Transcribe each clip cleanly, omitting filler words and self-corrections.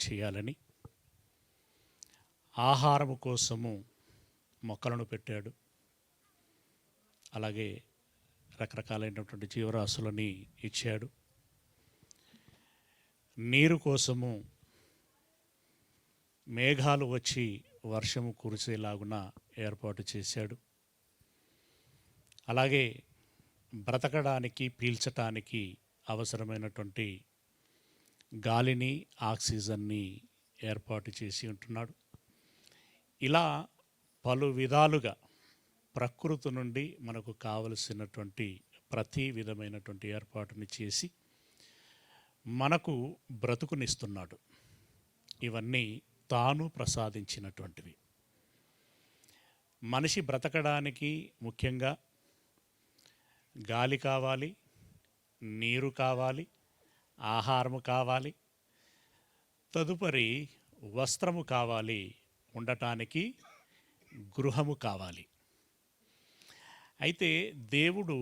చేయాలని, ఆహారము కోసము మొక్కలను పెట్టాడు. అలాగే రకరకాలైనటువంటి జీవరాశులని ఇచ్చాడు. నీరు కోసము మేఘాలు వచ్చి వర్షము కురిసేలాగున ఏర్పాటు చేశాడు. అలాగే బ్రతకడానికి, పీల్చటానికి అవసరమైనటువంటి గాలిని, ఆక్సిజన్ని ఏర్పాటు చేసి ఉంటున్నాడు. ఇలా పలు విధాలుగా ప్రకృతి నుండి మనకు కావలసినటువంటి ప్రతి విధమైనటువంటి ఏర్పాటుని చేసి మనకు బ్రతుకునిస్తున్నాడు. ఇవన్నీ తాను ప్రసాదించినటువంటివి. మనిషి బ్రతకడానికి ముఖ్యంగా గాలి కావాలి, నీరు కావాలి, ఆహారము కావాలి, తదుపరి వస్త్రము కావాలి, ఉండటానికి గృహము కావాలి. అయితే దేవుడు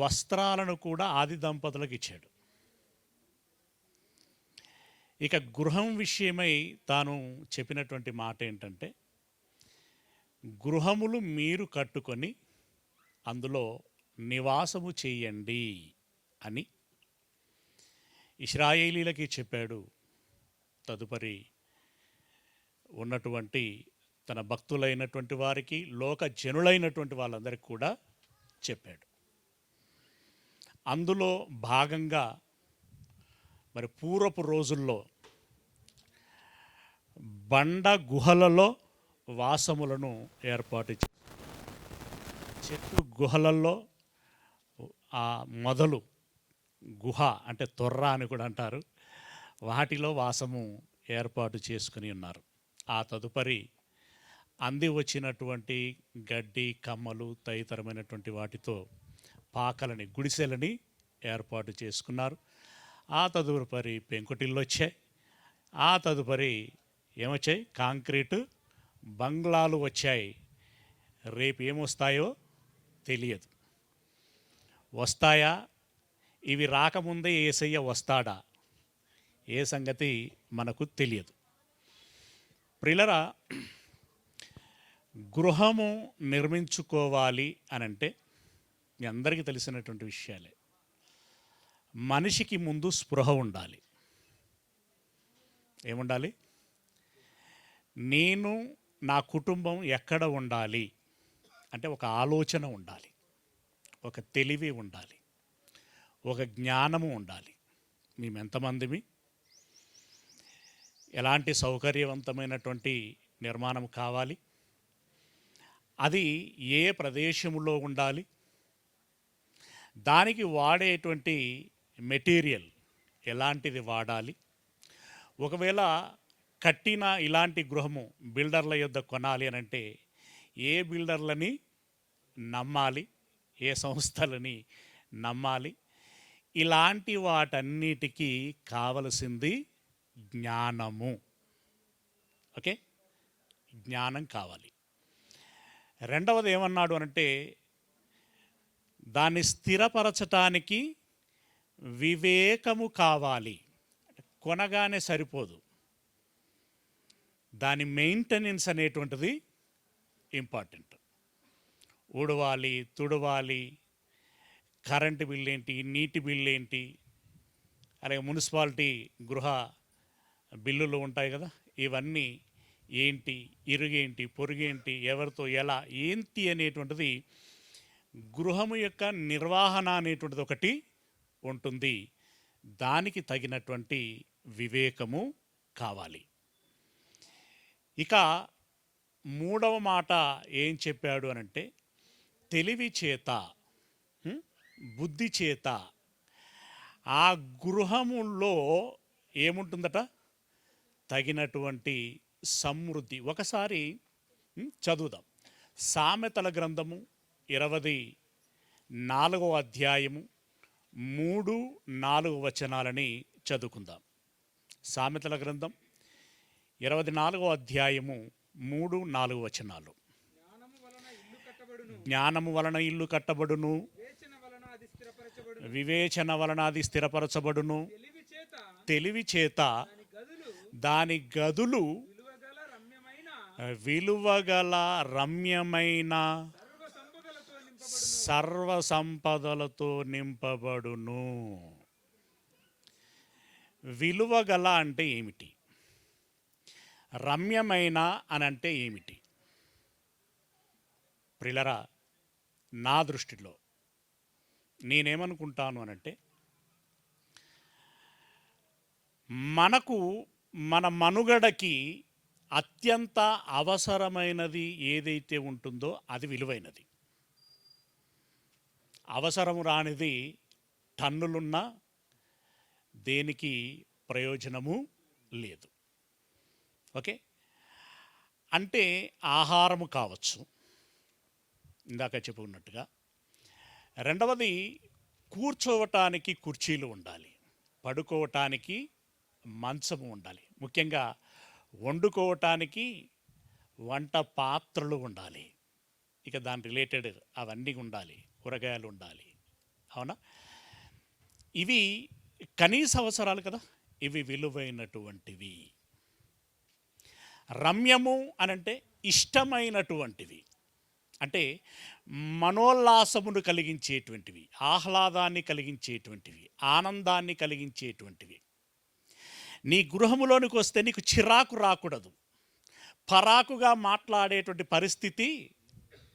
వస్త్రాలను కూడా ఆది దంపతులకు ఇచ్చాడు. ఇక గృహం విషయమై తాను చెప్పినటువంటి మాట ఏంటంటే, గృహములు మీరు కట్టుకొని అందులో నివాసము చేయండి అని ఇశ్రాయేలీలకి చెప్పాడు. తదుపరి ఉన్నటువంటి తన భక్తులైనటువంటి వారికి, లోక జనులైనటువంటి వాళ్ళందరికీ కూడా చెప్పాడు. అందులో భాగంగా మరి పూర్వపు రోజుల్లో బండ గుహలలో వాసములను ఏర్పాటు చెట్టు గుహలలో ఆ మొదలు గుహ అంటే తొర్ర అని కూడా అంటారు, వాటిలో వాసము ఏర్పాటు చేసుకుని ఉన్నారు. ఆ తదుపరి అంది వచ్చినటువంటి గడ్డి, కమ్మలు తదితరమైనటువంటి వాటితో పాకలని, గుడిసెలని ఏర్పాటు చేసుకున్నారు. ఆ తదుపరి పెంకుటిల్లు వచ్చాయి. ఆ తదుపరి ఏమొచ్చాయి? కాంక్రీటు బంగ్లాలు వచ్చాయి. రేపు ఏమొస్తాయో తెలియదు. వస్తాయా? ఇవి రాకముందే యేసయ్య వస్తాడా? ఏ సంగతి మనకు తెలియదు. ప్రియులారా, గృహము నిర్మించుకోవాలి అనంటే మీ అందరికీ తెలిసినటువంటి విషయాలే. మనిషికి ముందు స్పృహ ఉండాలి. ఏముండాలి? నేను, నా కుటుంబం ఎక్కడ ఉండాలి అంటే ఒక ఆలోచన ఉండాలి, ఒక తెలివి ఉండాలి, ఒక జ్ఞానము ఉండాలి. మేమెంతమందిమి, ఎలాంటి సౌకర్యవంతమైనటువంటి నిర్మాణం కావాలి, అది ఏ ప్రదేశంలో ఉండాలి, దానికి వాడేటువంటి మెటీరియల్ ఎలాంటిది వాడాలి, ఒకవేళ కట్టిన ఇలాంటి గృహము బిల్డర్ల యొద్ద కొనాలి అని అంటే ఏ బిల్డర్లని నమ్మాలి, ఏ సంస్థలని నమ్మాలి, ఇలాంటి వాటన్నిటికీ కావలసింది జ్ఞానము. ఓకే, జ్ఞానం కావాలి. రెండవది ఏమన్నాడు అనంటే, దాన్ని స్థిరపరచటానికి వివేకము కావాలి. కొనగానే సరిపోదు, దాని మెయింటెనెన్స్ అనేటువంటిది ఇంపార్టెంట్. ఊడవాలి, తుడవాలి, కరెంటు బిల్ ఏంటి, నీటి బిల్ ఏంటి, అలాగే మున్సిపాలిటీ గృహ బిల్లులు ఉంటాయి కదా, ఇవన్నీ ఏంటి, ఇరుగేంటి, పొరుగేంటి, ఎవరితో ఎలా ఏంటి అనేటువంటిది గృహము యొక్క నిర్వహణ అనేటువంటిది ఒకటి ఉంటుంది. దానికి తగినటువంటి వివేకము కావాలి. ఇక మూడవ మాట ఏం చెప్పాడు అనంటే, తెలివి చేత, బుద్ధి చేత ఆ గృహములో ఏముంటుందట? తగినటువంటి సమృద్ధి. ఒకసారి చదువుదాం. సామెతల గ్రంథము 24వ అధ్యాయము 3-4 వచనాలని చదువుకుందాం. సామెతల గ్రంథం 24వ అధ్యాయము 3-4 వచనాలు. జ్ఞానము వలన ఇల్లు కట్టబడును, వివేచన వలన అది స్థిరపరచబడును, తెలివి చేత దాని గదులు విలువగల రమ్యమైన విలువగల రమ్యమైన సర్వ సంపదలతో నింపబడును. సర్వ సంపదలతో నింపబడును. విలువగల అంటే ఏమిటి? రమ్యమైన అని అంటే ఏమిటి? ప్రిలరా, నా దృష్టిలో నేనేమనుకుంటాను అనంటే, మనకు మన మనుగడకి అత్యంత అవసరమైనది ఏదైతే ఉంటుందో అది విలువైనది. అవసరం రానిది టన్నులున్నా దేనికి ప్రయోజనము లేదు. ఓకే, అంటే ఆహారము కావచ్చు, ఇందాక చెప్పుకున్నట్టుగా. రెండవది, కూర్చోవటానికి కుర్చీలు ఉండాలి, పడుకోవటానికి మంచము ఉండాలి, ముఖ్యంగా వండుకోవటానికి వంట పాత్రలు ఉండాలి, ఇక దాని రిలేటెడ్ అవన్నీ ఉండాలి, కూరగాయలు ఉండాలి. అవునా? ఇవి కనీస అవసరాలు కదా, ఇవి విలువైనటువంటివి. రమ్యము అనంటే ఇష్టమైనటువంటివి, అంటే మనోల్లాసమును కలిగించేటువంటివి, ఆహ్లాదాన్ని కలిగించేటువంటివి, ఆనందాన్ని కలిగించేటువంటివి. నీ గృహములోనికి వస్తే నీకు చిరాకు రాకూడదు, పరాకుగా మాట్లాడేటువంటి పరిస్థితి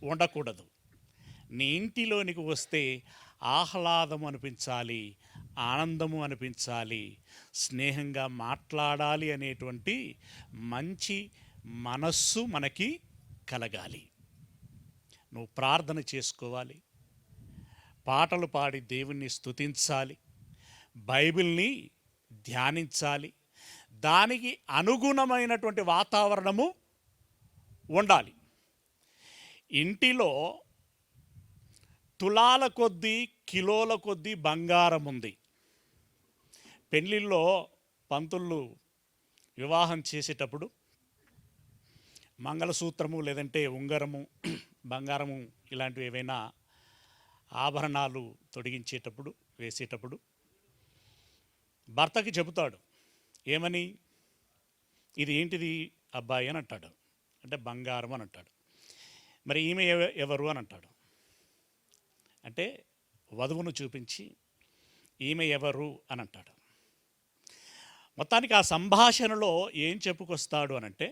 ఉండకూడదు. నీ ఇంటిలోనికి వస్తే ఆహ్లాదం అనిపించాలి, ఆనందము అనిపించాలి, స్నేహంగా మాట్లాడాలి అనేటువంటి మంచి మనస్సు మనకి కలగాలి. నువ్వు ప్రార్థన చేసుకోవాలి, పాటలు పాడి దేవుణ్ణి స్తుతించాలి, బైబిల్ని ధ్యానించాలి, దానికి అనుగుణమైనటువంటి వాతావరణము ఉండాలి. ఇంటిలో తులాల కొద్దీ కిలోల కొద్దీ బంగారం ఉంది. పెళ్ళిళ్ళలో పంతుళ్ళు వివాహం చేసేటప్పుడు మంగళసూత్రము లేదంటే ఉంగరము, బంగారము ఇలాంటివి ఏవైనా ఆభరణాలు తొడిగించేటప్పుడు వేసేటప్పుడు భర్తకి చెబుతాడు, ఏమని? ఇది ఏంటిది అబ్బాయి అని అంటాడు, అంటే బంగారం అని అంటాడు. మరి ఈమె ఎవరు అని అంటాడు, అంటే వధువును చూపించి ఈమె ఎవరు అని అంటాడు. మొత్తానికి ఆ సంభాషణలో ఏం చెప్పుకొస్తాడు అనంటే,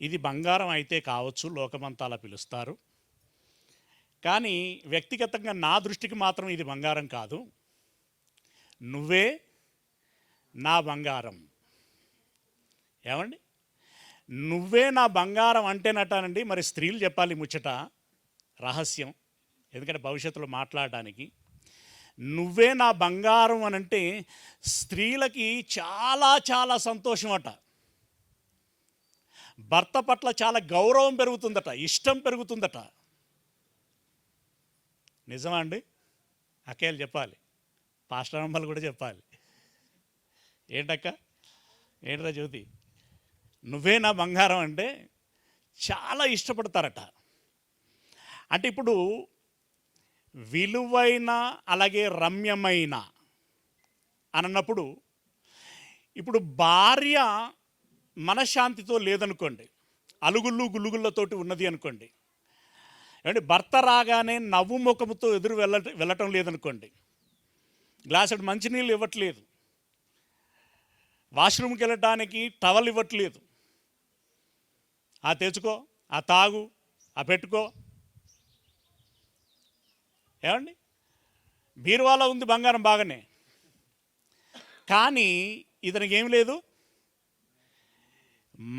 ఇది బంగారం అయితే కావచ్చు, లోకమంతా అలా పిలుస్తారు, కానీ వ్యక్తిగతంగా నా దృష్టికి మాత్రం ఇది బంగారం కాదు, నువ్వే నా బంగారం. ఏమండి, నువ్వే నా బంగారం అంటేనటానండి. మరి స్త్రీలు చెప్పాలి ముచ్చట, రహస్యం, ఎందుకంటే భవిష్యత్తులో మాట్లాడడానికి. నువ్వే నా బంగారం అనంటే స్త్రీలకి చాలా చాలా సంతోషం అట, భర్త పట్ల చాలా గౌరవం పెరుగుతుందట, ఇష్టం పెరుగుతుందట. నిజమా అండి? అక్కయ్యలు చెప్పాలి, పాస్టర్ అమ్మలు కూడా చెప్పాలి. ఏంటక్క, ఏంట్రా జ్యోతి, నువ్వే నా బంగారం అంటే చాలా ఇష్టపడతారట. అంటే ఇప్పుడు విలువైన అలాగే రమ్యమైన అన్నప్పుడు, ఇప్పుడు భార్య మనశ్శాంతితో లేదనుకోండి, అలుగుళ్ళు గులుగుళ్ళతోటి ఉన్నది అనుకోండి, ఏమంటే భర్త రాగానే నవ్వు ముఖముతో ఎదురు వెళ్ళటం లేదనుకోండి, గ్లాసుడు మంచినీళ్ళు ఇవ్వట్లేదు, వాష్రూమ్కి వెళ్ళటానికి టవల్ ఇవ్వట్లేదు, ఆ తెచ్చుకో, ఆ తాగు, ఆ పెట్టుకో. ఏమండి, బీరువాలో ఉంది బంగారం బాగానే, కానీ ఇతనికి ఏం లేదు,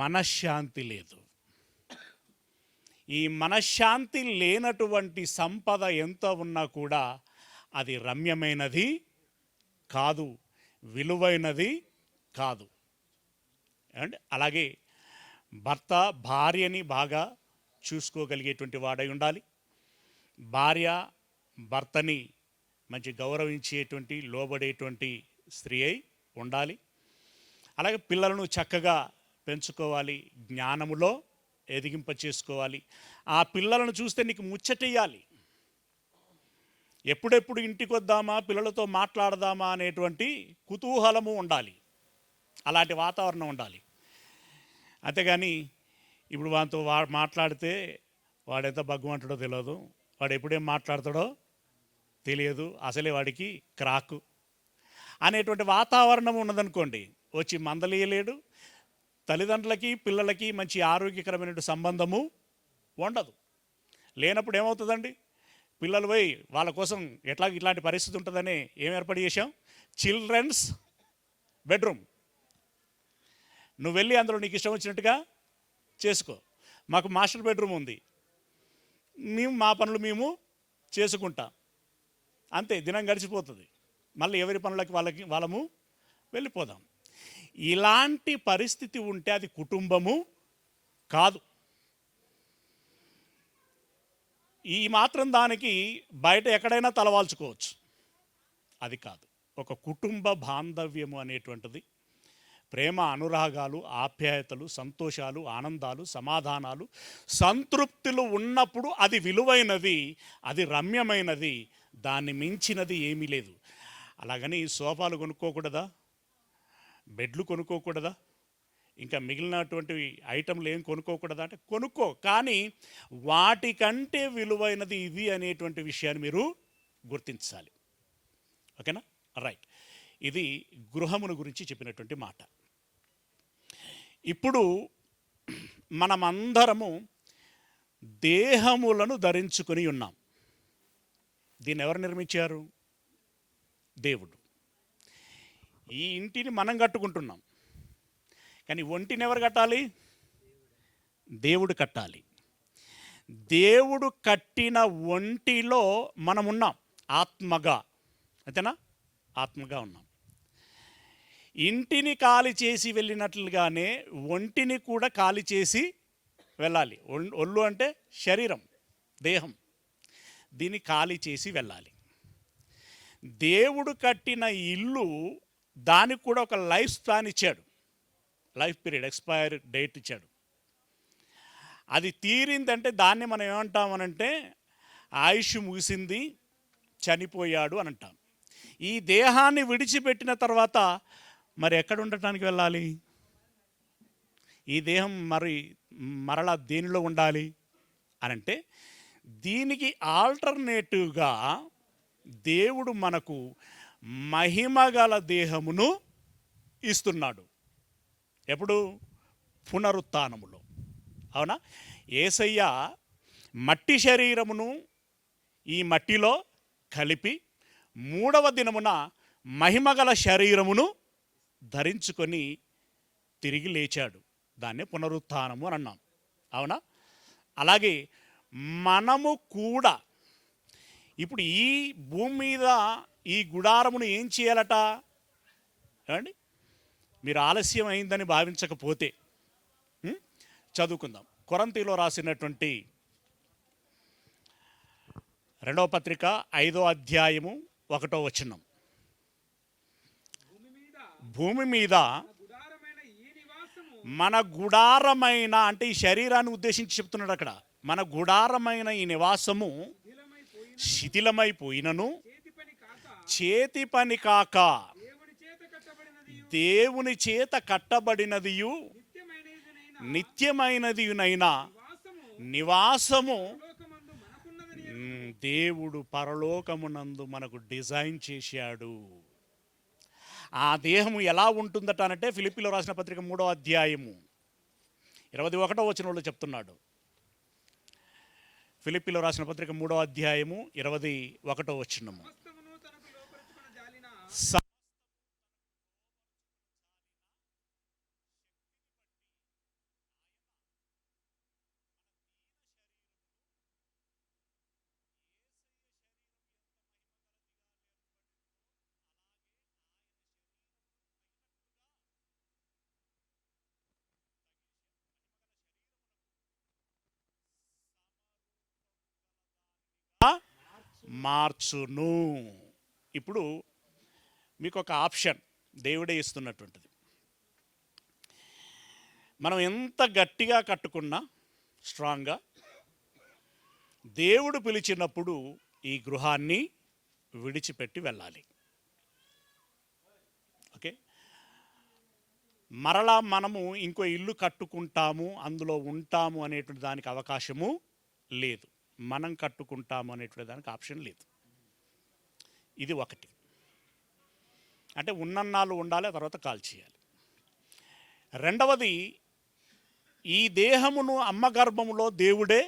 మనశ్శాంతి లేదు. ఈ మనశ్శాంతి లేనటువంటి సంపద ఎంత ఉన్నా కూడా అది రమ్యమైనది కాదు, విలువైనది కాదు. ఏమండి, అలాగే భర్త భార్యని బాగా చూసుకోగలిగేటువంటి వాడై ఉండాలి, భార్య భర్తని మంచి గౌరవించేటువంటి లోబడేటువంటి స్త్రీ అయి ఉండాలి. అలాగే పిల్లలను చక్కగా పెంచుకోవాలి, జ్ఞానములో ఎదిగింప చేసుకోవాలి. ఆ పిల్లలను చూస్తే నీకు ముచ్చటేయాలి, ఎప్పుడెప్పుడు ఇంటికి వద్దామా, పిల్లలతో మాట్లాడదామా అనేటువంటి కుతూహలము ఉండాలి. అలాంటి వాతావరణం ఉండాలి. అంతేగాని ఇప్పుడు వాడితో మాట్లాడితే వాడెంత బగ్గుమంటాడో తెలియదు, వాడు ఎప్పుడేం మాట్లాడతాడో తెలియదు, అసలే వాడికి క్రాకు అనేటువంటి వాతావరణం ఉన్నదనుకోండి, వచ్చి మందలియలేడు, తల్లిదండ్రులకి పిల్లలకి మంచి ఆరోగ్యకరమైన సంబంధము ఉండదు. లేనప్పుడు ఏమవుతుందండి, పిల్లలు పోయి వాళ్ళ కోసం ఇట్లాంటి పరిస్థితి ఉంటుందని ఏం ఏర్పాటు చేశాం, చిల్డ్రన్స్ బెడ్రూమ్. నువ్వు వెళ్ళి అందులో నీకు ఇష్టం వచ్చినట్టుగా చేసుకో. మాకు మాస్టర్ బెడ్రూమ్ ఉంది, మేము మా పనులు మేము చేసుకుంటాం, అంతే. దినం గడిచిపోతుంది, మళ్ళీ ఎవరి పనులకి వాళ్ళము వెళ్ళిపోదాం. ఇలాంటి పరిస్థితి ఉంటే అది కుటుంబము కాదు. ఈ మాత్రం దానికి బయట ఎక్కడైనా తలవాల్చుకోవచ్చు, అది కాదు. ఒక కుటుంబ బాంధవ్యము అనేటువంటిది ప్రేమ, అనురాగాలు, ఆప్యాయతలు, సంతోషాలు, ఆనందాలు, సమాధానాలు, సంతృప్తులు ఉన్నప్పుడు అది విలువైనది, అది రమ్యమైనది, దాన్ని మించినది ఏమీ లేదు. అలాగని సోఫాలు కొనుక్కోకూడదా, బెడ్లు కొనుక్కోకూడదా, ఇంకా మిగిలినటువంటి ఐటమ్లు ఏం కొనుక్కోకూడదా అంటే కొనుక్కో, కానీ వాటికంటే విలువైనది ఇది అనేటువంటి విషయాన్ని మీరు గుర్తించాలి. ఓకేనా? రైట్. ఇది గృహమును గురించి చెప్పినటువంటి మాట. ఇప్పుడు మనమందరము దేహములను ధరించుకొని ఉన్నాం. దీన్ని ఎవరు నిర్మించారు? దేవుడు. ఈ ఇంటిని మనం కట్టుకుంటున్నాం, కానీ ఒంటిని ఎవరు కట్టాలి? దేవుడు కట్టాలి. దేవుడు కట్టిన ఒంటిలో మనం ఉన్నాం ఆత్మగా, అంతేనా? ఆత్మగా ఉన్నాం. ఇంటిని ఖాళీ చేసి వెళ్ళినట్లుగానే ఒంటిని కూడా ఖాళీ చేసి వెళ్ళాలి. ఒళ్ళు అంటే శరీరం, దేహం, దీన్ని ఖాళీ చేసి వెళ్ళాలి. దేవుడు కట్టిన ఇల్లు, దానికి కూడా ఒక లైఫ్ స్పాన్ ఇచ్చాడు, లైఫ్ పీరియడ్, ఎక్స్పైర్ డేట్ ఇచ్చాడు. అది తీరిందంటే దాన్ని మనం ఏమంటామనంటే ఆయుష్ ముగిసింది, చనిపోయాడు అని అంటాం. ఈ దేహాన్ని విడిచిపెట్టిన తర్వాత మరి ఎక్కడ ఉండటానికి వెళ్ళాలి? ఈ దేహం మరలా దేనిలో ఉండాలి అనంటే దీనికి ఆల్టర్నేటివ్గా దేవుడు మనకు మహిమగల దేహమును ఇస్తున్నాడు. ఎప్పుడు? పునరుత్థానములో. అవునా? యేసయ్య మట్టి శరీరమును ఈ మట్టిలో కలిపి 3వ దినమున మహిమగల శరీరమును ధరించుకొని తిరిగి లేచాడు. దాన్నే పునరుత్థానము అని అన్నాం. అవునా? అలాగే మనము కూడా ఇప్పుడు ఈ భూమి మీద ఈ గుడారమును ఏం చేయాలట? ఏమండి, మీరు ఆలస్యం అయిందని భావించకపోతే చదువుకుందాం. కొరింథీలో రాసినటువంటి 2వ పత్రిక 5వ అధ్యాయము 1వ వచనం. భూమి మీద మన గుడారమైన, అంటే ఈ శరీరాన్ని ఉద్దేశించి చెప్తున్నాడు అక్కడ, మన గుడారమైన ఈ నివాసము శిథిలమైపోయినను చేతి పని కాక దేవుని చేత కట్టబడినదియు నిత్యమైనదియునైనా నివాసము దేవుడు పరలోకమునందు మనకు డిజైన్ చేశాడు. ఆ దేహము ఎలా ఉంటుందట అంటే ఫిలిప్పీలో రాసిన పత్రిక 3వ అధ్యాయము 21వ వచనంలో చెప్తున్నాడు. ఫిలిప్పీలో రాసిన పత్రిక 3వ అధ్యాయము 21వ వచనము. మార్చును. ఇప్పుడు మీకు ఒక ఆప్షన్ దేవుడే ఇస్తున్నటువంటిది. మనం ఎంత గట్టిగా కట్టుకున్నా, స్ట్రాంగ్గా, దేవుడు పిలిచినప్పుడు ఈ గృహాన్ని విడిచిపెట్టి వెళ్ళాలి. ఓకే? మరలా మనము ఇంకో ఇల్లు కట్టుకుంటాము, అందులో ఉంటాము అనేటువంటి దానికి అవకాశము లేదు. మనం కట్టుకుంటాము అనేటువంటి దానికి ఆప్షన్ లేదు. ఇది ఒకటి. అంటే ఉన్నన్నాళ్ళు ఉండాలి, ఆ తర్వాత కాల్ చేయాలి. రెండవది, ఈ దేహమును అమ్మ గర్భములో దేవుడే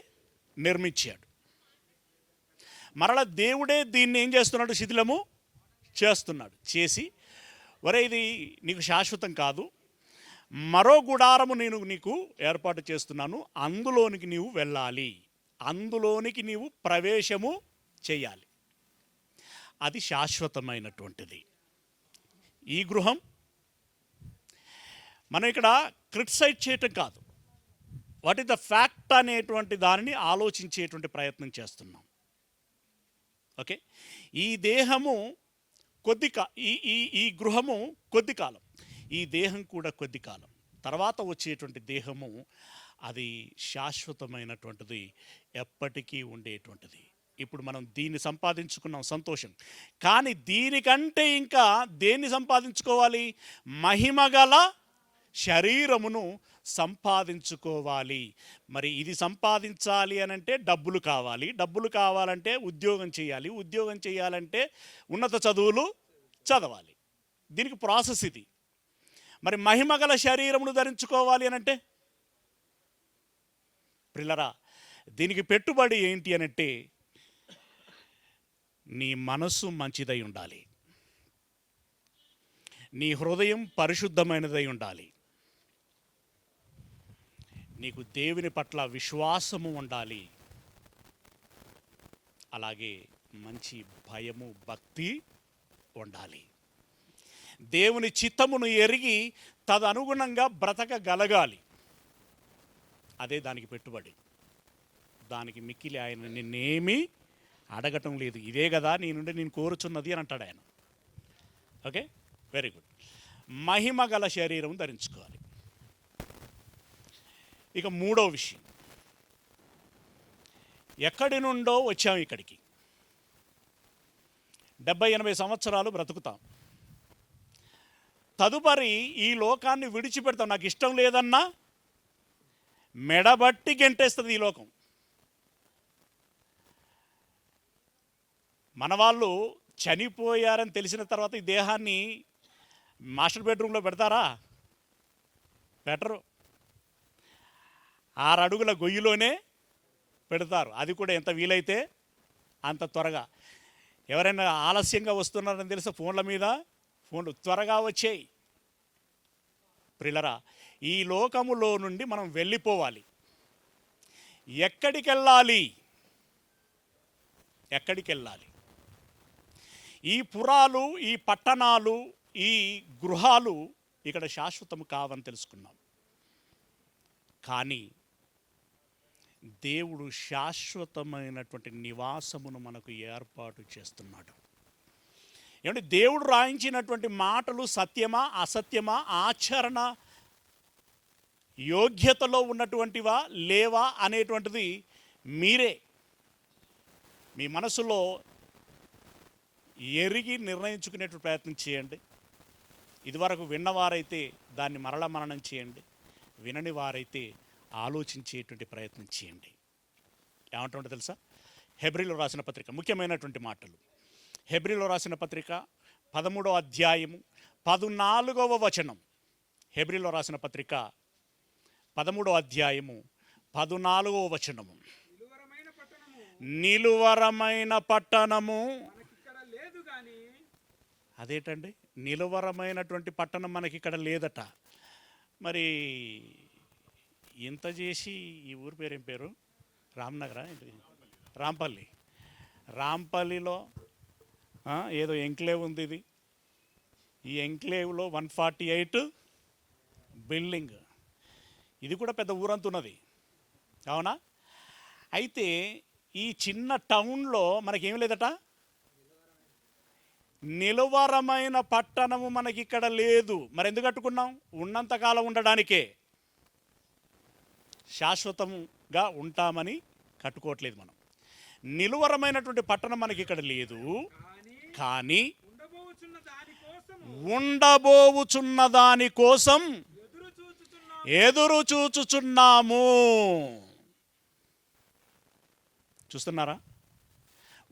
నిర్మించాడు. మరలా దేవుడే దీన్ని ఏం చేస్తున్నాడు? శిథిలము చేస్తున్నాడు. చేసి, ఒరే ఇది నీకు శాశ్వతం కాదు, మరో గుడారము నేను నీకు ఏర్పాటు చేస్తున్నాను, అందులోనికి నీవు వెళ్ళాలి, అందులోనికి నీవు ప్రవేశము చేయాలి. అది శాశ్వతమైనటువంటిది. ఈ గృహం మనం ఇక్కడ క్రిటిసైజ్ చేయటం కాదు, వాట్ ఈస్ ద ఫ్యాక్ట్ అనేటువంటి దానిని ఆలోచించేటువంటి ప్రయత్నం చేస్తున్నాం. ఓకే, ఈ దేహము ఈ గృహము కొద్ది కాలం, ఈ దేహం కూడా కొద్ది కాలం. తర్వాత వచ్చేటువంటి దేహము అది శాశ్వతమైనటువంటిది, ఎప్పటికీ ఉండేటువంటిది. ఇప్పుడు మనం దీన్ని సంపాదించుకున్నాం, సంతోషం. కానీ దీనికంటే ఇంకా దేన్ని సంపాదించుకోవాలి? మహిమగల శరీరమును సంపాదించుకోవాలి. మరి ఇది సంపాదించాలి అనంటే డబ్బులు కావాలి, డబ్బులు కావాలంటే ఉద్యోగం చేయాలి, ఉద్యోగం చేయాలంటే ఉన్నత చదువులు చదవాలి. దీనికి ప్రాసెస్ ఇది. మరి మహిమగల శరీరమును ధరించుకోవాలి అనంటే ప్రిల్లరా, దీనికి పెట్టుబడి ఏంటి అనంటే నీ మనస్సు మంచిదై ఉండాలి, నీ హృదయం పరిశుద్ధమైనదై ఉండాలి, నీకు దేవుని పట్ల విశ్వాసము ఉండాలి, అలాగే మంచి భయము భక్తి ఉండాలి. దేవుని చిత్తమును ఎరిగి తదనుగుణంగా బ్రతకగలగాలి. అదే దానికి పెట్టుబడి. దానికి మిక్కిలి ఆయన నిన్నేమీ అడగటం లేదు. ఇదే కదా నీ నుండి నేను కోరుచున్నది అని అంటాడు ఆయన. Okay, very good. మహిమ గల శరీరం ధరించుకోవాలి. ఇక మూడో విషయం, ఎక్కడి నుండో వచ్చాము ఇక్కడికి, 70-80 సంవత్సరాలు బ్రతుకుతాం, తదుపరి ఈ లోకాన్ని విడిచిపెడతాం. నాకు ఇష్టం లేదన్నా మెడబట్టి గెంటేస్తుంది ఈ లోకం. మన వాళ్ళు చనిపోయారని తెలిసిన తర్వాత ఈ దేహాన్ని మాస్టర్ బెడ్రూమ్లో పెడతారా? పెట్టరు. 6 అడుగుల గొయ్యిలోనే పెడతారు. అది కూడా ఎంత వీలైతే అంత త్వరగా. ఎవరైనా ఆలస్యంగా వస్తున్నారని తెలిస్తే ఫోన్లు త్వరగా వచ్చేయి. ప్రిలరా, ఈ లోకములో నుండి మనం వెళ్ళిపోవాలి. ఎక్కడికి వెళ్ళాలి? ఈ పురాలు, ఈ పట్టణాలు, ఈ గృహాలు ఇక్కడ శాశ్వతము కావని తెలుసుకున్నాం. కానీ దేవుడు శాశ్వతమైనటువంటి నివాసమును మనకు ఏర్పాటు చేస్తున్నాడు. ఏమంటే దేవుడు రాయించినటువంటి మాటలు సత్యమా అసత్యమా, ఆచరణ యోగ్యతలో ఉన్నటువంటివా లేవా అనేటువంటిది మీరే మీ మనసులో ఎరిగి నిర్ణయించుకునేటువంటి ప్రయత్నం చేయండి. ఇదివరకు విన్నవారైతే దాన్ని మరల మననం చేయండి, వినని వారైతే ఆలోచించేటువంటి ప్రయత్నం చేయండి. ఏమంటుంటే తెలుసా? హెబ్రీలో రాసిన పత్రిక, ముఖ్యమైనటువంటి మాటలు. హెబ్రీలో రాసిన పత్రిక 13వ అధ్యాయము 14వ వచనం. హెబ్రీలో రాసిన పత్రిక 13వ అధ్యాయము 14వ వచనము. నిలువరమైన పట్టణము అదేంటండి? నిలువరమైనటువంటి పట్టణం మనకి ఇక్కడ లేదట. మరి ఇంత చేసి ఈ ఊరి పేరు ఏం పేరు? రామ్నగరా? రాంపల్లిలో ఏదో ఎంక్లేవ్ ఉంది. ఈ ఎంక్లేవ్లో 148 బిల్డింగ్. ఇది కూడా పెద్ద ఊరంతున్నది, అవునా? అయితే ఈ చిన్న టౌన్లో మనకేం లేదట, నిలువరమైన పట్టణము మనకి ఇక్కడ లేదు. మరి ఎందుకు కట్టుకున్నాం? ఉన్నంతకాలం ఉండడానికే, శాశ్వతంగా ఉంటామని కట్టుకోవట్లేదు మనం. నిలువరమైనటువంటి పట్టణం మనకి ఇక్కడ లేదు, కానీ ఉండబోచున్న దాని కోసం ఎదురు చూచుచున్నాము. చూస్తున్నారా?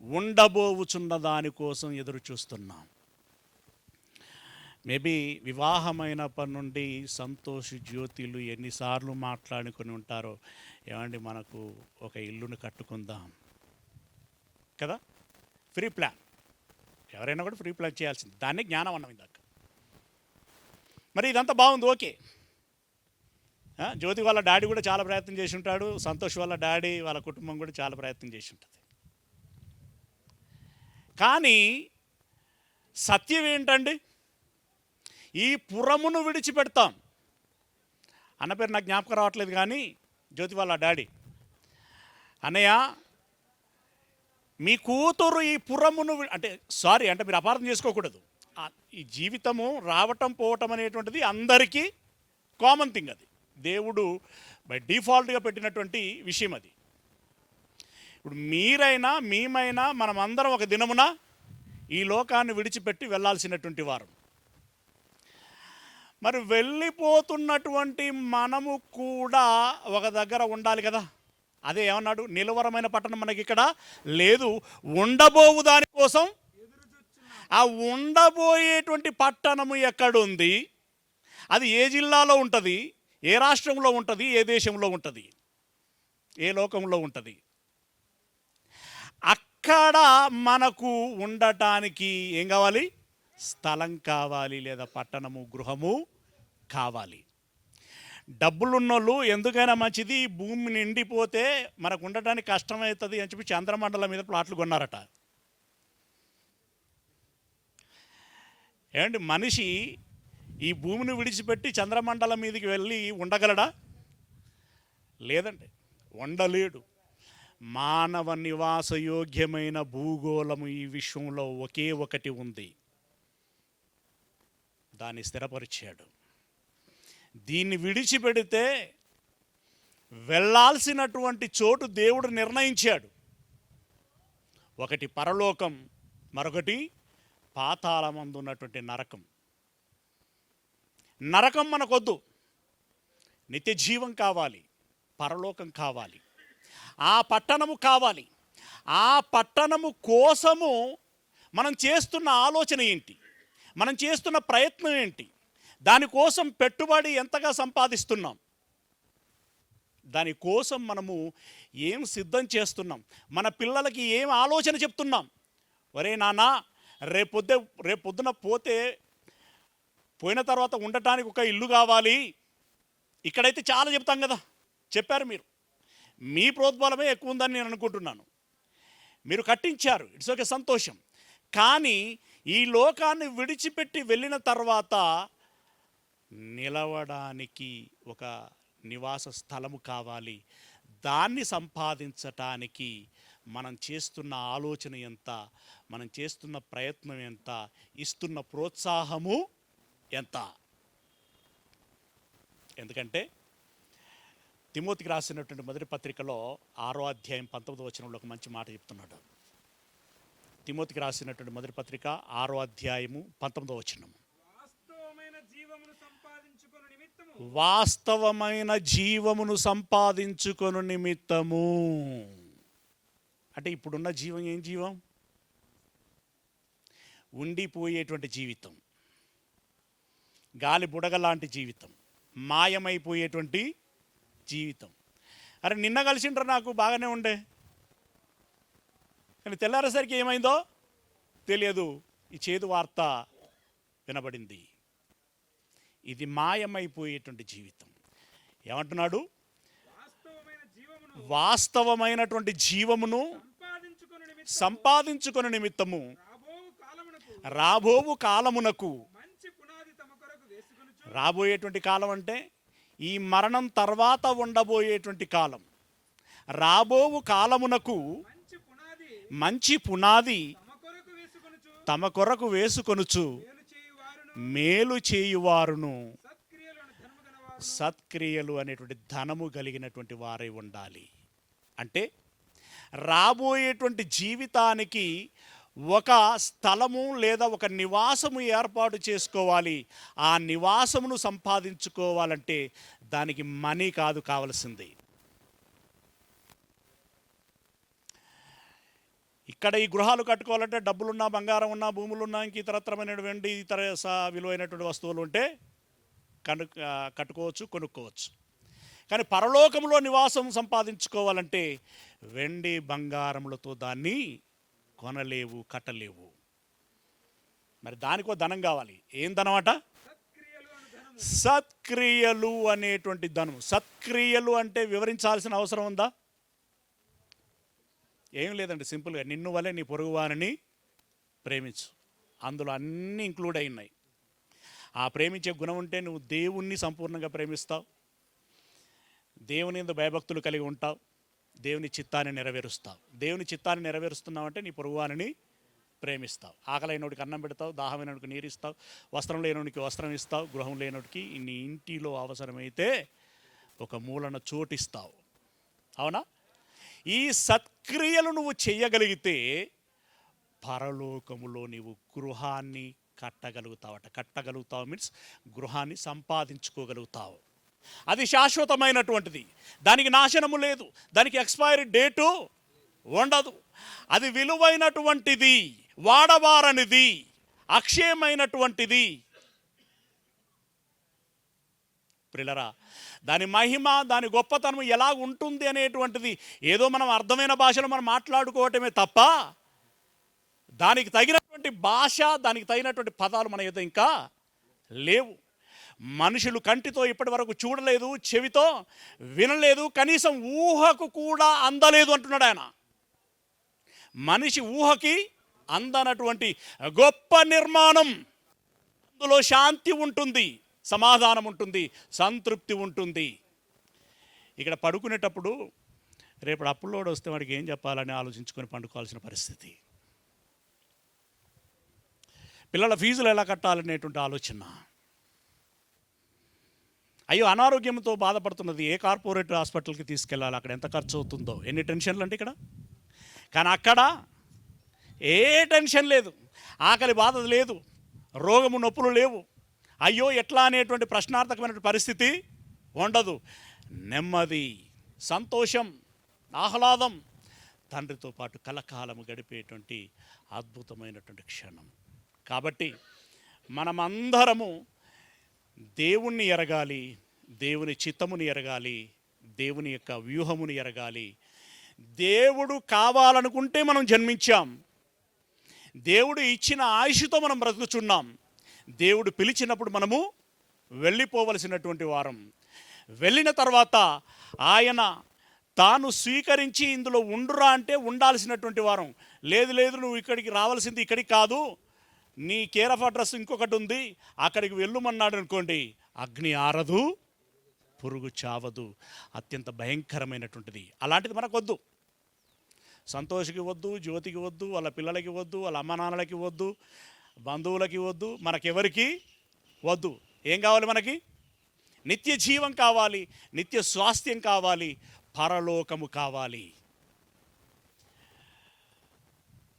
ఉండబోవుచున్న దానికోసం ఎదురు చూస్తున్నాం. మేబీ వివాహమైనప్పటి నుండి సంతోష్ జ్యోతిలు ఎన్నిసార్లు మాట్లాడుకొని ఉంటారో, ఏమండి మనకు ఒక ఇల్లును కట్టుకుందాం కదా. ఫ్రీ ప్లాన్, ఎవరైనా కూడా ఫ్రీ ప్లాన్ చేయాల్సింది. దాన్నే జ్ఞానం అన్నాం ఇందాక. మరి ఇదంతా బాగుంది, ఓకే. జ్యోతి వాళ్ళ డాడీ కూడా చాలా ప్రయత్నం చేసి ఉంటాడు, సంతోష్ వాళ్ళ డాడీ వాళ్ళ కుటుంబం కూడా చాలా ప్రయత్నం చేసి ఉంటుంది. కానీ సత్యం ఏంటండి? ఈ పురమును విడిచిపెడతాం అన్న పేరు నాకు జ్ఞాపకం రావట్లేదు, కానీ జ్యోతి వాళ్ళ డాడీ, అన్నయ్య మీ కూతురు ఈ పురమును అంటే మీరు అపార్థం చేసుకోకూడదు. ఈ జీవితము రావటం పోవటం అనేటువంటిది అందరికీ కామన్ థింగ్. అది దేవుడు బై డిఫాల్ట్గా పెట్టినటువంటి విషయం అది. ఇప్పుడు మీరైనా మేమైనా మనమందరం ఒక దినమున ఈ లోకాన్ని విడిచిపెట్టి వెళ్ళాల్సినటువంటి వారు. మరి వెళ్ళిపోతున్నటువంటి మనము కూడా ఒక దగ్గర ఉండాలి కదా. అదే ఏమన్నాడు? నిలవరమైన పట్టణం మనకి ఇక్కడ లేదు, ఉండబోవు దానికోసం. ఆ ఉండబోయేటువంటి పట్టణము ఎక్కడుంది? అది ఏ జిల్లాలో ఉంటుంది? ఏ రాష్ట్రంలో ఉంటుంది? ఏ దేశంలో ఉంటుంది? ఏ లోకంలో ఉంటుంది? అక్కడ మనకు ఉండటానికి ఏం కావాలి? స్థలం కావాలి, లేదా పట్టణము, గృహము కావాలి. డబ్బులున్నోళ్ళు ఎందుకైనా మంచిది, భూమి నిండిపోతే మనకు ఉండటానికి కష్టమవుతుంది అని చెప్పి చంద్రమండలం మీద ప్లాట్లు కొన్నారట. ఏమండి, మనిషి ఈ భూమిని విడిచిపెట్టి చంద్రమండలం మీదకి వెళ్ళి ఉండగలడా? లేదండి, ఉండలేడు. మానవ నివాసయోగ్యమైన భూగోళము ఈ విశ్వంలో ఒకే ఒకటి ఉంది, దాన్ని స్థిరపరిచాడు. దీన్ని విడిచిపెడితే వెళ్ళాల్సినటువంటి చోటు దేవుడు నిర్ణయించాడు. ఒకటి పరలోకం, మరొకటి పాతాళమందు ఉన్నటువంటి నరకం. నరకం మనకొద్దు, నిత్య జీవం కావాలి, పరలోకం కావాలి, ఆ పట్టణము కావాలి. ఆ పట్టణము కోసము మనం చేస్తున్న ఆలోచన ఏంటి? మనం చేస్తున్న ప్రయత్నం ఏంటి? దానికోసం పెట్టుబడి ఎంతగా సంపాదిస్తున్నాం? దానికోసం మనము ఏం సిద్ధం చేస్తున్నాం? మన పిల్లలకి ఏం ఆలోచన చెప్తున్నాం? ఒరే నాన్న, రేపొద్దున పోయిన తర్వాత ఉండటానికి ఒక ఇల్లు కావాలి. ఇక్కడైతే చాలా చెప్తాం కదా, చెప్పారు మీరు. మీ ప్రోద్బలమే ఎక్కువ ఉందని నేను అనుకుంటున్నాను. మీరు కట్టించారు, ఇట్స్ ఓకే, సంతోషం. కానీ ఈ లోకాన్ని విడిచిపెట్టి వెళ్ళిన తర్వాత నిలవడానికి ఒక నివాస స్థలము కావాలి. దాన్ని సంపాదించటానికి మనం చేస్తున్న ఆలోచన ఎంత, మనం చేస్తున్న ప్రయత్నం ఎంత, ఇస్తున్న ప్రోత్సాహము ఎంత? ఎందుకంటే తిమోతికి రాసినటువంటి మొదటి పత్రికలో 6వ అధ్యాయం 19వ వచనంలో ఒక మంచి మాట చెప్తున్నాడు. తిమోతికి రాసినటువంటి మొదటి పత్రిక 6వ అధ్యాయము 19వ వచనం. వాస్తవమైన జీవమును సంపాదించుకొను నిమిత్తము. అంటే ఇప్పుడున్న జీవం ఏం జీవం? ఉండిపోయేటువంటి జీవితం, గాలి బుడగ లాంటి జీవితం, మాయమైపోయేటువంటి జీవితం. అరే నిన్న కలిసిండ్రు, నాకు బాగానే ఉండే, కానీ తెల్లారేసరికి ఏమైందో తెలియదు, ఈ చేదు వార్త వినబడింది. ఇది మాయమైపోయేటువంటి జీవితం. ఏమంటున్నాడు? వాస్తవమైనటువంటి జీవమును సంపాదించుకొను నిమిత్తము రాబోవు కాలమునకు. రాబోయేటువంటి కాలం అంటే ఈ మరణం తర్వాత ఉండబోయేటువంటి కాలం. రాబోవు కాలమునకు మంచి పునాది తమ కొరకు వేసుకొనుచు మేలు చేయువారును సత్క్రియలు అనేటువంటి ధనము కలిగినటువంటి వారై ఉండాలి. అంటే రాబోయేటువంటి జీవితానికి ఒక స్థలము లేదా ఒక నివాసము ఏర్పాటు చేసుకోవాలి. ఆ నివాసమును సంపాదించుకోవాలంటే దానికి మనీ కాదు కావలసింది. ఇక్కడ ఈ గృహాలు కట్టుకోవాలంటే డబ్బులున్నా, బంగారం ఉన్నా, భూములున్నా, ఇంక ఇతరత్రమైన వెండి ఇతర విలువైనటువంటి వస్తువులు ఉంటే కట్టుకోవచ్చు, కొనుక్కోవచ్చు. కానీ పరలోకంలో నివాసం సంపాదించుకోవాలంటే వెండి బంగారములతో దాన్ని కొనలేవు, కట్టలేవు. మరి దానికో ధనం కావాలి. ఏం ధనం అట? సత్క్రియలు అనేటువంటి ధనం. సత్క్రియలు అంటే వివరించాల్సిన అవసరం ఉందా? ఏం లేదండి, సింపుల్గా నిన్ను వలె నీ పొరుగువారిని ప్రేమించు. అందులో అన్నీ ఇంక్లూడ్ అయి ఉన్నాయి. ఆ ప్రేమించే గుణం ఉంటే నువ్వు దేవుణ్ణి సంపూర్ణంగా ప్రేమిస్తావు, దేవుని యందు భయభక్తులు కలిగి ఉంటావు, దేవుని చిత్తాన్ని నెరవేరుస్తావు. దేవుని చిత్తాన్ని నెరవేరుస్తున్నావంటే నీ పొరుగువారిని ప్రేమిస్తావు. ఆకలైనోడికి అన్నం పెడతావు, దాహమైనోడికి నీరు ఇస్తావు, వస్త్రం లేనోడికి వస్త్రం ఇస్తావు, గృహం లేనోడికి నీ ఇంటిలో అవసరమైతే ఒక మూలన చోటిస్తావు. అవునా? ఈ సత్క్రియలు నువ్వు చేయగలిగితే పరలోకములో నీవు గృహాన్ని కట్టగలుగుతావట. కట్టగలుగుతావు మీన్స్ గృహాన్ని సంపాదించుకోగలుగుతావు. అది శాశ్వతమైనటువంటిది, దానికి నాశనము లేదు, దానికి ఎక్స్పైరీ డేటు ఉండదు. అది విలువైనటువంటిది, వాడబారనిది, అక్షయమైనటువంటిది. ప్రియులారా, దాని మహిమ, దాని గొప్పతనం ఎలా ఉంటుంది అనేటువంటిది ఏదో మనం అర్థమైన భాషలో మనం మాట్లాడుకోవటమే తప్ప దానికి తగినటువంటి భాష, దానికి తగినటువంటి పదాలు మన యొద్ద ఇంకా లేవు. మనుషులు కంటితో ఇప్పటి వరకు చూడలేదు, చెవితో వినలేదు, కనీసం ఊహకు కూడా అందలేదు అంటున్నాడు ఆయన. మనిషి ఊహకి అందనటువంటి గొప్ప నిర్మాణం. అందులో శాంతి ఉంటుంది, సమాధానం ఉంటుంది, సంతృప్తి ఉంటుంది. ఇక్కడ పడుకునేటప్పుడు రేపు అప్పులోడు వస్తే వాడికి ఏం చెప్పాలని ఆలోచించుకొని పండుకోవాల్సిన పరిస్థితి. పిల్లల ఫీజులు ఎలా కట్టాలనేటువంటి ఆలోచన. అయ్యో, అనారోగ్యంతో బాధపడుతున్నది, ఏ కార్పొరేట్ హాస్పిటల్కి తీసుకెళ్ళాలి, అక్కడ ఎంత ఖర్చు అవుతుందో, ఎన్ని టెన్షన్లు అంటే ఇక్కడ. కానీ అక్కడ ఏ టెన్షన్ లేదు, ఆకలి బాధ లేదు, రోగము నొప్పులు లేవు, అయ్యో ఎట్లా అనేటువంటి ప్రశ్నార్థకమైనటువంటి పరిస్థితి ఉండదు. నెమ్మది, సంతోషం, ఆహ్లాదం, తండ్రితో పాటు కలకాలము గడిపేటువంటి అద్భుతమైనటువంటి క్షణం. కాబట్టి మనమందరము దేవుణ్ణి ఎరగాలి, దేవుని చిత్తముని ఎరగాలి, దేవుని యొక్క వ్యూహముని ఎరగాలి. దేవుడు కావాలనుకుంటే మనం జన్మించాం, దేవుడు ఇచ్చిన ఆయుష్తో మనం బ్రతుకుచున్నాం. దేవుడు పిలిచినప్పుడు మనము వెళ్ళిపోవలసినటువంటి వారం. వెళ్ళిన తర్వాత ఆయన తాను స్వీకరించి ఇందులో ఉండురా అంటే ఉండాల్సినటువంటి వారం. లేదు లేదు, నువ్వు ఇక్కడికి రావాల్సింది ఇక్కడికి కాదు, నీ కేర్ ఆఫ్ అడ్రస్ ఇంకొకటి ఉంది, అక్కడికి వెళ్ళమన్నాడు అనుకోండి, అగ్ని ఆరదు, పురుగు చావదు, అత్యంత భయంకరమైనటువంటిది. అలాంటిది మనకు వద్దు. సంతోష్కి వద్దు, జ్యోతికి వద్దు, వాళ్ళ పిల్లలకి వద్దు, వాళ్ళ అమ్మ నాన్నలకి వద్దు, బంధువులకి వద్దు, మనకెవరికి వద్దు. ఏం కావాలి మనకి? నిత్య జీవం కావాలి, నిత్య స్వాస్థ్యం కావాలి, పరలోకము కావాలి.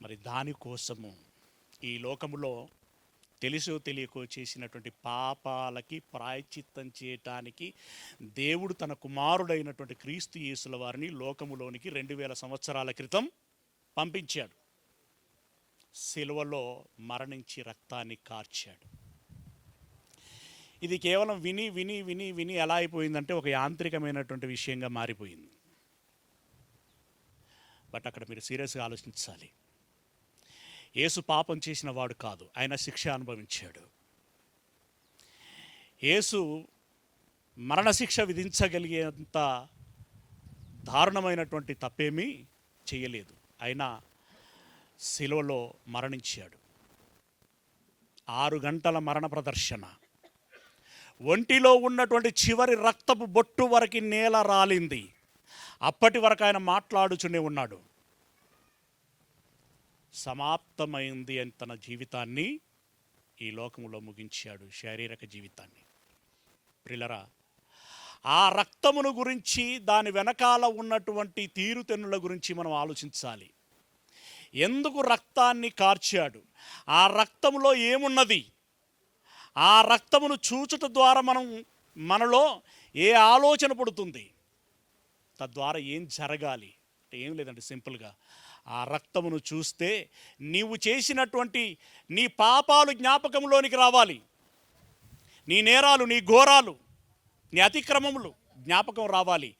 మరి దానికోసము ఈ లోకములో తెలుసో తెలియకో చేసినటువంటి పాపాలకి ప్రాయశ్చిత్తం చేయటానికి దేవుడు తన కుమారుడైనటువంటి క్రీస్తు యేసుల వారిని లోకములోనికి 2000 సంవత్సరాల క్రితం పంపించాడు. సిలువలో మరణించి రక్తాన్ని కార్చాడు. ఇది కేవలం విని విని విని విని ఎలా అయిపోయిందంటే ఒక యాంత్రికమైనటువంటి విషయంగా మారిపోయింది. బట్ అక్కడ మీరు సీరియస్గా ఆలోచించాలి. యేసు పాపం చేసిన వాడు కాదు, ఆయన శిక్ష అనుభవించాడు. యేసు మరణశిక్ష విధించగలిగేంత దారుణమైనటువంటి తప్పేమీ చేయలేదు. అయినా సిలువలో మరణించాడు. 6 గంటల మరణ ప్రదర్శన. ఒంటిలో ఉన్నటువంటి చివరి రక్తపు బొట్టు వరకు నేల రాలింది. అప్పటి వరకు ఆయన మాట్లాడుచునే ఉన్నాడు. సమాప్తమైంది అని తన జీవితాన్ని ఈ లోకములో ముగించాడు, శారీరక జీవితాన్ని. ప్రియులారా, ఆ రక్తమును గురించి, దాని వెనకాల ఉన్నటువంటి తీరుతెన్నుల గురించి మనం ఆలోచించాలి. ఎందుకు రక్తాన్ని కార్చాడు, ఆ రక్తంలో ఏమున్నది, ఆ రక్తమును చూచుట ద్వారా మనలో ఏ ఆలోచన పుడుతుంది, తద్వారా ఏం జరగాలి అంటే ఏం లేదండి, సింపుల్గా ఆ రక్తమును చూస్తే నీవు చేసినటువంటి నీ పాపాలు జ్ఞాపకంలోనికి రావాలి, నీ నేరాలు, నీ ఘోరాలు, నీ అతిక్రమములు జ్ఞాపకం రావాలి,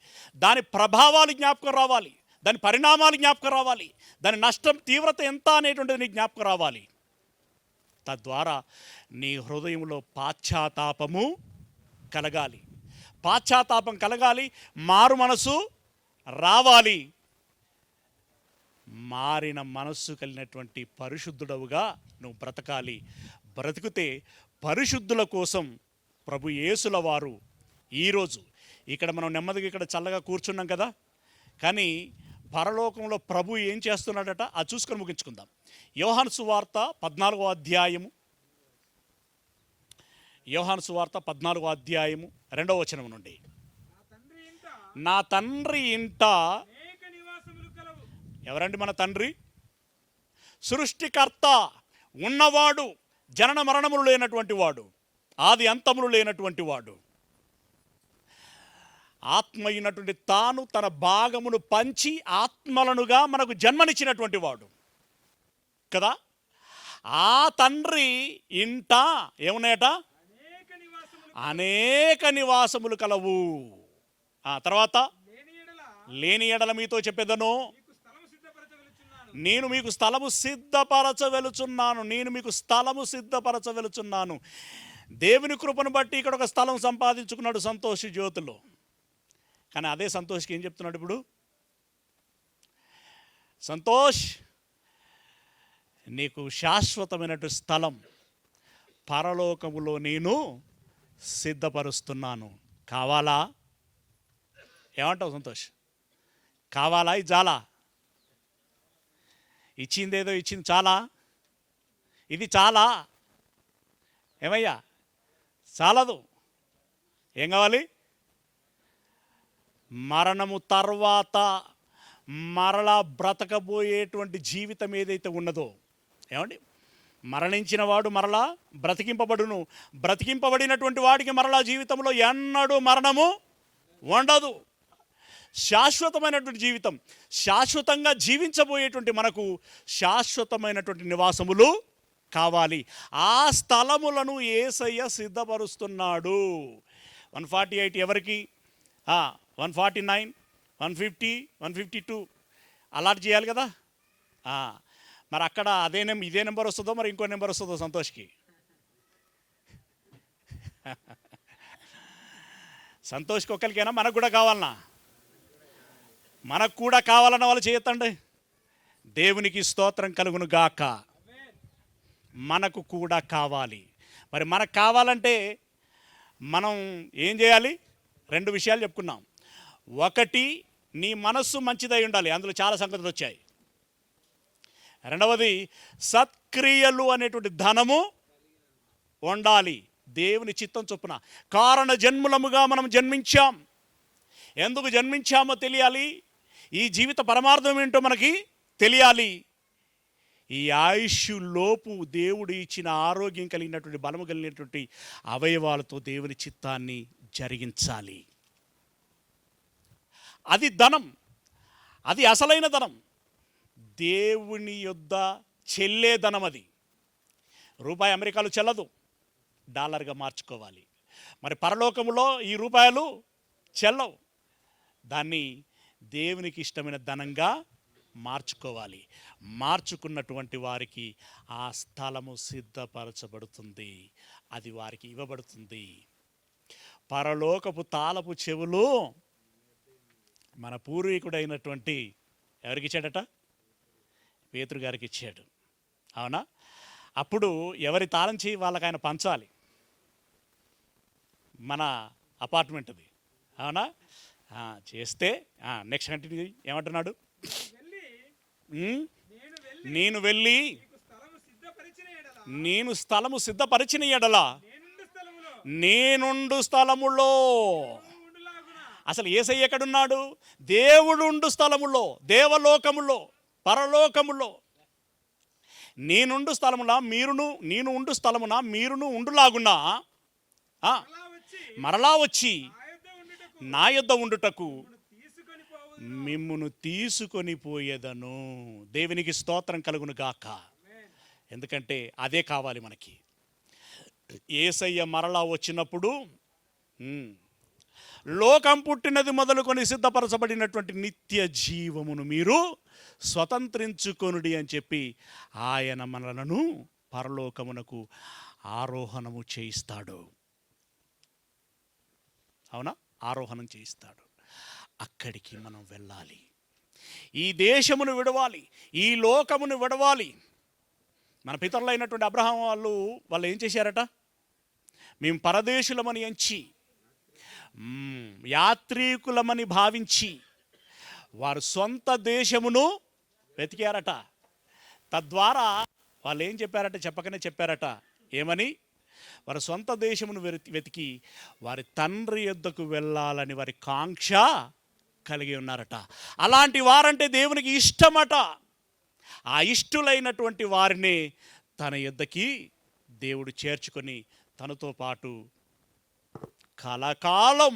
దాని ప్రభావాలు జ్ఞాపకం రావాలి, దాని పరిణామాలు జ్ఞాపకం రావాలి, దాని నష్టం తీవ్రత ఎంత అనేటువంటిది నీ జ్ఞాపకం రావాలి. తద్వారా నీ హృదయంలో పాశ్చాత్తాపము కలగాలి, పాశ్చాత్తాపం కలగాలి, మారు మనసు రావాలి. మారిన మనస్సు కలిగినటువంటి పరిశుద్ధుడవుగా నువ్వు బ్రతకాలి. బ్రతికితే పరిశుద్ధుల కోసం ప్రభు యేసుల వారు ఈరోజు ఇక్కడ మనం నెమ్మదిగా ఇక్కడ చల్లగా కూర్చున్నాం కదా, కానీ పరలోకంలో ప్రభు ఏం చేస్తున్నాడట అది చూసుకొని ముగించుకుందాం. యోహాను సువార్త 14వ అధ్యాయము, యోహాను సువార్త 14వ అధ్యాయము 2వ వచనం నుండి, నా తండ్రి ఇంట అనేక నివాసములు కలవు. ఎవరండి మన తండ్రి? సృష్టికర్త, ఉన్నవాడు, జనన మరణములు లేనటువంటి వాడు, ఆది అంతములు లేనటువంటి వాడు, ఆత్మ అయినటువంటి తాను తన భాగమును పంచి ఆత్మలనుగా మనకు జన్మనిచ్చినటువంటి వాడు కదా. ఆ తండ్రి ఇంట ఏమున్నాయట? అనేక నివాసములు అనేక నివాసములు కలవు. ఆ తర్వాత, లేని ఎడల లేని ఎడల మీతో చెప్పేదను, నీకు స్థలము సిద్ధపరచవలెచున్నాను. నేను మీకు స్థలము సిద్ధపరచవెలుచున్నాను, నేను మీకు స్థలము సిద్ధపరచవెలుచున్నాను. దేవుని కృపను బట్టి ఇక్కడ ఒక స్థలం సంపాదించుకున్నాడు సంతోష్ జ్యోతిలో. కానీ అదే సంతోష్కి ఏం చెప్తున్నాడు ఇప్పుడు? సంతోష్, నీకు శాశ్వతమైనటువంటి స్థలం పరలోకములో నేను సిద్ధపరుస్తున్నాను. కావాలా? ఏమంటావు సంతోష్? కావాలా? ఇది చాలా? ఇచ్చిందేదో ఇచ్చింది చాలా? ఇది చాలా? ఏమయ్యా, చాలదు. ఏం కావాలి? మరణము తర్వాత మరలా బ్రతకబోయేటువంటి జీవితం ఏదైతే ఉన్నదో, ఏమండి, మరణించిన వాడు మరలా బ్రతికింపబడును, బ్రతికింపబడినటువంటి వాడికి మరలా జీవితంలో ఎన్నడూ మరణము ఉండదు. శాశ్వతమైనటువంటి జీవితం, శాశ్వతంగా జీవించబోయేటువంటి మనకు శాశ్వతమైనటువంటి నివాసములు కావాలి. ఆ స్థలములను యేసయ్య సిద్ధపరుస్తున్నాడు. 148 ఎవరికి? 149, 150, 152 అలాట్ చేయాలి కదా. మరి అక్కడ ఇదే నెంబర్ వస్తుందో మరి ఇంకో నెంబర్ వస్తుందో సంతోష్కి? సంతోష్కి ఒక్కరికైనా మనకు కూడా కావాలన్నా? మనకు కూడా కావాలన్న వాళ్ళు చేయొద్దండి. దేవునికి స్తోత్రం కలుగును గాక. మనకు కూడా కావాలి. మరి మనకు కావాలంటే మనం ఏం చేయాలి? 2 విషయాలు చెప్పుకున్నాం. ఒకటి, నీ మనస్సు మంచిదై ఉండాలి, అందులో చాలా సంగతులు వచ్చాయి. రెండవది, సత్క్రియలు అనేటువంటి ధనము ఉండాలి, దేవుని చిత్తం చొప్పున. కారణ జన్ములముగా మనం జన్మించాం. ఎందుకు జన్మించామో తెలియాలి, ఈ జీవిత పరమార్థం ఏంటో మనకి తెలియాలి. ఈ ఆయుష్లోపు దేవుడు ఇచ్చిన ఆరోగ్యం కలిగినటువంటి, బలము కలిగినటువంటి అవయవాలతో దేవుని చిత్తాన్ని జరిగించాలి. అది ధనం, అది అసలైన ధనం, దేవుని యొద్ద చెల్లే ధనం. అది రూపాయి అమెరికాలో చెల్లదు, డాలర్గా మార్చుకోవాలి. మరి పరలోకములో ఈ రూపాయలు చెల్లవు, దాన్ని దేవునికి ఇష్టమైన ధనంగా మార్చుకోవాలి. మార్చుకున్నటువంటి వారికి ఆ స్థలము సిద్ధపరచబడుతుంది, అది వారికి ఇవ్వబడుతుంది. పరలోకపు తాళపు చెవులు మన పూర్వీకుడైనటువంటి ఎవరికి ఇచ్చాడట? పేతురు గారికి ఇచ్చాడు. అవునా? అప్పుడు ఎవరి తాళం చేయి వాళ్ళకి ఆయన పంచాలి. మన అపార్ట్మెంట్ది. అవునా? చేస్తే నెక్స్ట్ కంటిన్యూ ఏమంటున్నాడు? నేను వెళ్ళి నేను స్థలము సిద్ధపరిచిన ఎడల నేనుండు స్థలములో. అసలు యేసయ్య ఎక్కడున్నాడు? దేవుడుండు స్థలములో, దేవలోకములో, పరలోకములో. నేను ఉండు స్థలమున మీరును ఉండులాగున్నా అలా వచ్చి మరలా వచ్చి నా యొద్ద ఉండుటకు నా యొద్ద ఉండుటకు తీసుకొని పోవు. మిమ్మును తీసుకొని పోయేదను. దేవునికి స్తోత్రం కలుగును గాక. ఎందుకంటే అదే కావాలి మనకి. యేసయ్య మరలా వచ్చినప్పుడు లోకం పుట్టినది మొదలుకొని సిద్ధపరచబడినటువంటి నిత్య జీవమును మీరు స్వతంత్రించుకొనుడి అని చెప్పి ఆయన మనలను పరలోకమునకు ఆరోహణము చేయిస్తాడు. అవునా? ఆరోహణం చేయిస్తాడు. అక్కడికి మనం వెళ్ళాలి. ఈ దేశమును విడవాలి, ఈ లోకమును విడవాలి. మన పితరులైనటువంటి అబ్రహాం వాళ్ళు ఏం చేశారట? మేము పరదేశులమని ఎంచి యాత్రికులమని భావించి వారు సొంత దేశమును వెతికారట. తద్వారా వాళ్ళు ఏం చెప్పారట? చెప్పకనే చెప్పారట. ఏమని? వారి సొంత దేశమును వెతికి వారి తండ్రి యొద్దకు వెళ్ళాలని వారి కాంక్ష కలిగి ఉన్నారట. అలాంటి వారంటే దేవునికి ఇష్టమట. ఆ ఇష్టులైనటువంటి వారిని తన యొద్దకి దేవుడు చేర్చుకొని తనతో పాటు కలకాలం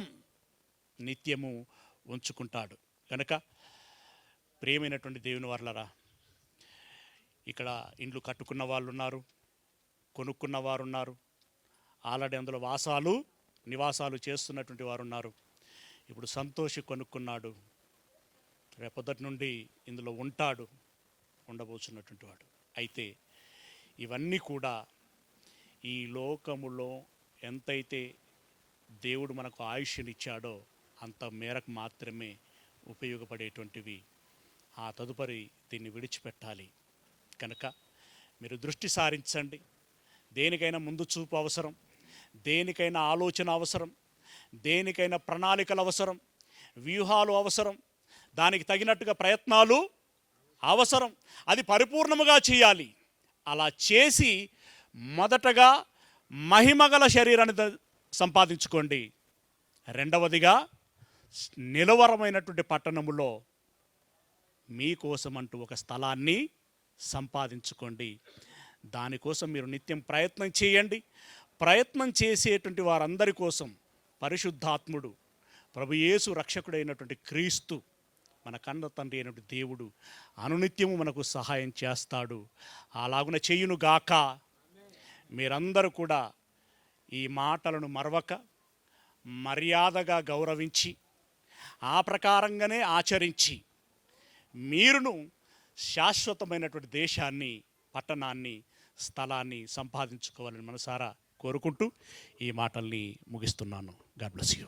నిత్యము ఉంచుకుంటాడు. కనుక ప్రియమైనటువంటి దేవుని వారలారా, ఇక్కడ ఇండ్లు కట్టుకున్న వాళ్ళు ఉన్నారు, కొనుక్కున్న వారు ఉన్నారు, ఆల్రెడీ అందులో నివాసాలు చేస్తున్నటువంటి వారు ఉన్నారు. ఇప్పుడు సంతోషి కొనుక్కున్నాడు, రేపొద్దటి నుండి ఇందులో ఉండబోతున్నటువంటి వాడు. అయితే ఇవన్నీ కూడా ఈ లోకములో ఎంతైతే దేవుడు మనకు ఆయుష్నిచ్చాడో అంత మేరకు మాత్రమే ఉపయోగపడేటువంటివి. ఆ తదుపరి దీన్ని విడిచిపెట్టాలి. కనుక మీరు దృష్టి సారించండి. దేనికైనా ముందు చూపు అవసరం, దేనికైనా ఆలోచన అవసరం, దేనికైనా ప్రణాళికలు అవసరం, వ్యూహాలు అవసరం, దానికి తగినట్టుగా ప్రయత్నాలు అవసరం. అది పరిపూర్ణముగా చేయాలి. అలా చేసి మొదటగా మహిమగల శరీరాన్ని సంపాదించుకోండి. రెండవదిగా నిలవరమైనటువంటి పట్టణములో మీకోసం అంటూ ఒక స్థలాన్ని సంపాదించుకోండి. దానికోసం మీరు నిత్యం ప్రయత్నం చేయండి. ప్రయత్నం చేసేటువంటి వారందరి కోసం పరిశుద్ధాత్ముడు, ప్రభు యేసు రక్షకుడైనటువంటి క్రీస్తు, మన కన్న తండ్రి అయినటువంటి దేవుడు అనునిత్యము మనకు సహాయం చేస్తాడు. అలాగున చేయును గాక. మీరందరూ కూడా ఈ మాటలను మరవక మర్యాదగా గౌరవించి ఆ ప్రకారంగానే ఆచరించి మీరును శాశ్వతమైనటువంటి దేశాన్ని, పట్టణాన్ని, స్థలాన్ని సంపాదించుకోవాలని మనసారా కోరుకుంటూ ఈ మాటల్ని ముగిస్తున్నాను. God bless you.